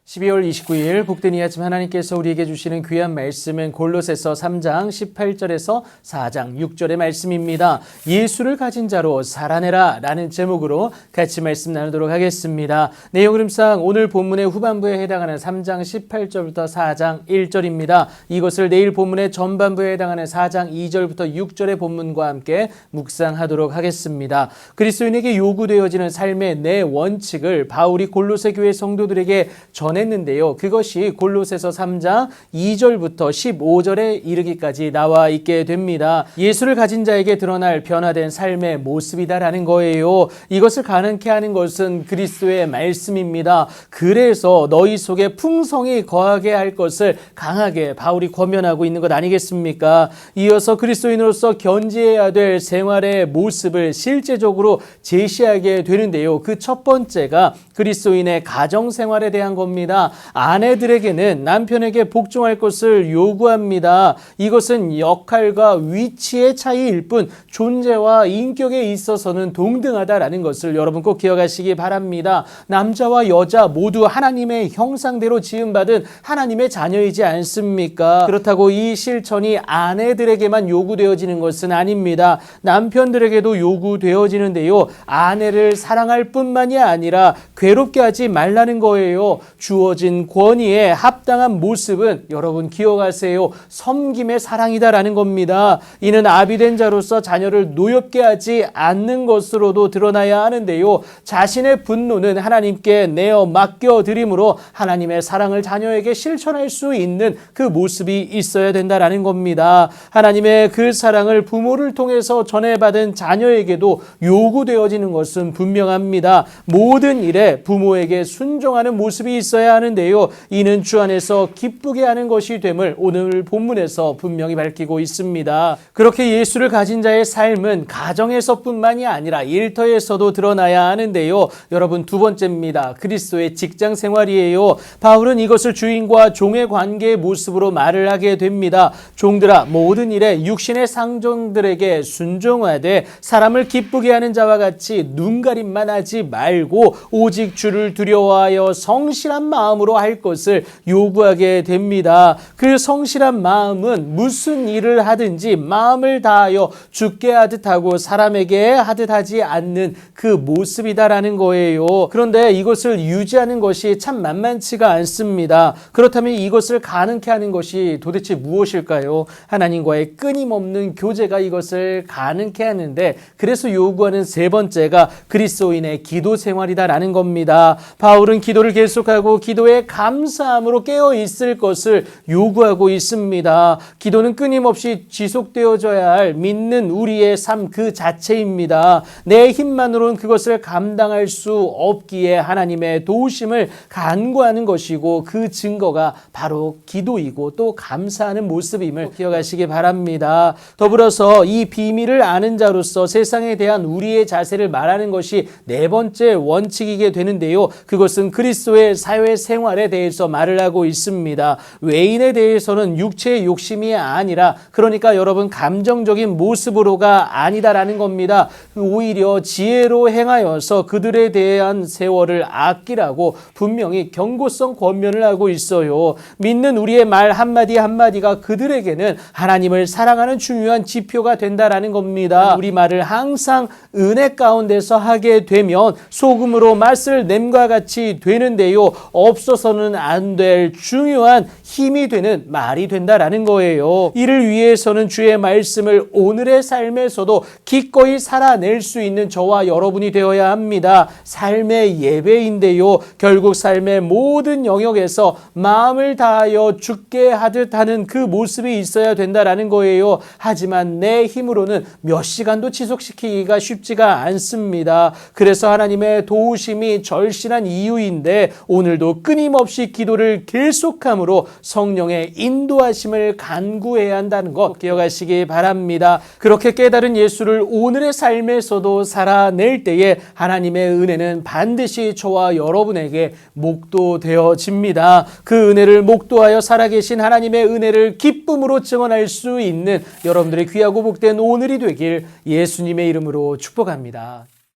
12월 29일 복된 이 아침 하나님께서 우리에게 주시는 귀한 말씀은 골로새서 3장 18절에서 4장 6절의 말씀입니다. 예수를 가진 자로 살아내라 라는 제목으로 같이 말씀 나누도록 하겠습니다. 내용 흐름상 오늘 본문의 후반부에 해당하는 3장 18절부터 4장 1절입니다. 이것을 내일 본문의 전반부에 해당하는 4장 2절부터 6절의 본문과 함께 묵상하도록 하겠습니다. 그리스도인에게 요구되어지는 삶의 내 원칙을 바울이 골로새 교회 성도들에게 전했는데요. 그것이 골로새서 3장 2절부터 15절에 이르기까지 나와 있게 됩니다. 예수를 가진 자에게 드러날 변화된 삶의 모습이다라는 거예요. 이것을 가능케 하는 것은 그리스도의 말씀입니다. 그래서 너희 속에 풍성이 거하게 할 것을 강하게 바울이 권면하고 있는 것 아니겠습니까? 이어서 그리스도인으로서 견지해야 될 생활의 모습을 실제적으로 제시하게 되는데요. 그 첫 번째가 그리스도인의 가정생활에 대한 겁니다. 아내들에게는 남편에게 복종할 것을 요구합니다. 이것은 역할과 위치의 차이일 뿐 존재와 인격에 있어서는 동등하다라는 것을 여러분 꼭 기억하시기 바랍니다. 남자와 여자 모두 하나님의 형상대로 지음받은 하나님의 자녀이지 않습니까? 그렇다고 이 실천이 아내들에게만 요구되어지는 것은 아닙니다. 남편들에게도 요구되어지는데요. 아내를 사랑할 뿐만이 아니라 괴롭게 하지 말라는 거예요. 주어진 권위에 합당한 모습은 여러분 기억하세요. 섬김의 사랑이다라는 겁니다. 이는 아비된 자로서 자녀를 노엽게 하지 않는 것으로도 드러나야 하는데요. 자신의 분노는 하나님께 내어 맡겨드림으로 하나님의 사랑을 자녀에게 실천할 수 있는 그 모습이 있어야 된다라는 겁니다. 하나님의 그 사랑을 부모를 통해서 전해받은 자녀에게도 요구되어지는 것은 분명합니다. 모든 일에 부모에게 순종하는 모습이 있어야 하는데요. 이는 주 안에서 기쁘게 하는 것이 됨을 오늘 본문에서 분명히 밝히고 있습니다. 그렇게 예수를 가진 자의 삶은 가정에서뿐만이 아니라 일터에서도 드러나야 하는데요. 여러분 두 번째입니다. 그리스도의 직장 생활이에요. 바울은 이것을 주인과 종의 관계의 모습으로 말을 하게 됩니다. 종들아 모든 일에 육신의 상종들에게 순종하되 사람을 기쁘게 하는 자와 같이 눈가림만 하지 말고 오직 주를 두려워하여 성실한 마음으로 할 것을 요구하게 됩니다. 그 성실한 마음은 무슨 일을 하든지 마음을 다하여 주께 하듯 하고 사람에게 하듯 하지 않는 그 모습이다라는 거예요. 그런데 이것을 유지하는 것이 참 만만치가 않습니다. 그렇다면 이것을 가능케 하는 것이 도대체 무엇일까요? 하나님과의 끊임없는 교제가 이것을 가능케 하는데 그래서 요구하는 세 번째가 그리스도인의 기도 생활이다라는 겁니다. 바울은 기도를 계속하고 기도에 감사함으로 깨어 있을 것을 요구하고 있습니다. 기도는 끊임없이 지속되어져야 할 믿는 우리의 삶 그 자체입니다. 내 힘만으로는 그것을 감당할 수 없기에 하나님의 도우심을 간구하는 것이고 그 증거가 바로 기도이고 또 감사하는 모습임을 기억하시기 바랍니다. 더불어서 이 비밀을 아는 자로서 세상에 대한 우리의 자세를 말하는 것이 네 번째 원칙이게 되는데요. 그것은 그리스도의 사회생활에 대해서 말을 하고 있습니다. 외인에 대해서는 육체의 욕심이 아니라 그러니까 여러분 감정적인 모습으로가 아니다라는 겁니다. 오히려 지혜로 행하여서 그들에 대한 세월을 아끼라고 분명히 경고성 권면을 하고 있어요. 믿는 우리의 말 한마디 한마디가 그들에게는 하나님을 사랑하는 중요한 지표가 된다라는 겁니다. 우리 말을 항상 은혜 가운데서 하게 되면 소금으로 맛을 냄과 같이 되는데요. 없어서는 안 될 중요한 힘이 되는 말이 된다라는 거예요. 이를 위해서는 주의 말씀을 오늘의 삶에서도 기꺼이 살아낼 수 있는 저와 여러분이 되어야 합니다. 삶의 예배인데요. 결국 삶의 모든 영역에서 마음을 다하여 죽게 하듯 하는 그 모습이 있어야 된다라는 거예요. 하지만 내 힘으로는 몇 시간도 지속시키기가 쉽지가 않습니다. 그래서 하나님의 도우심이 절실한 이유인데 오늘도 끊임없이 기도를 계속함으로 성령의 인도하심을 간구해야 한다는 것 기억하시기 바랍니다. 그렇게 깨달은 예수를 오늘의 삶에서도 살아낼 때에 하나님의 은혜는 반드시 저와 여러분에게 목도되어집니다. 그 은혜를 목도하여 살아계신 하나님의 은혜를 기쁨으로 증언할 수 있는 여러분들의 귀하고 복된 오늘이 되길 예수님의 이름으로 축복합니다.